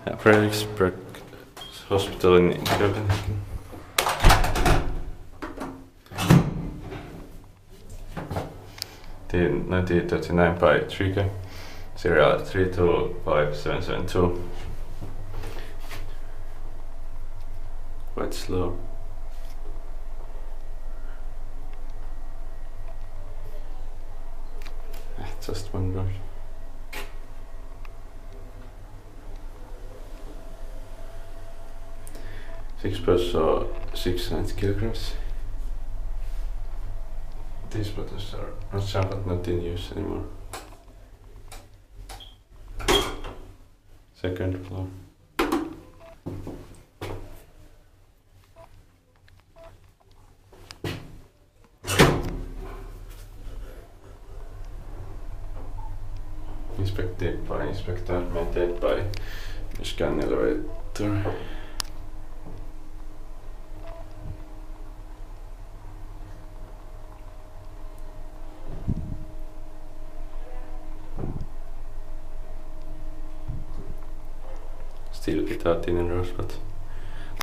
Frederiksberg hospital in Copenhagen. D1939 by Thrige, serial 325772. Quite slow. Just one brush. 6 or 600 kilograms. These buttons are on some but not in use anymore. Second floor. Inspected by inspector, maintained by scan elevator. Still without thin rows, but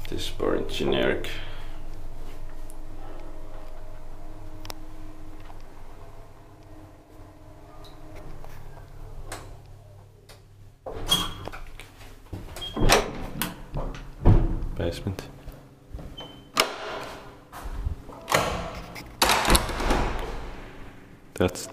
this is more generic. Basement. That's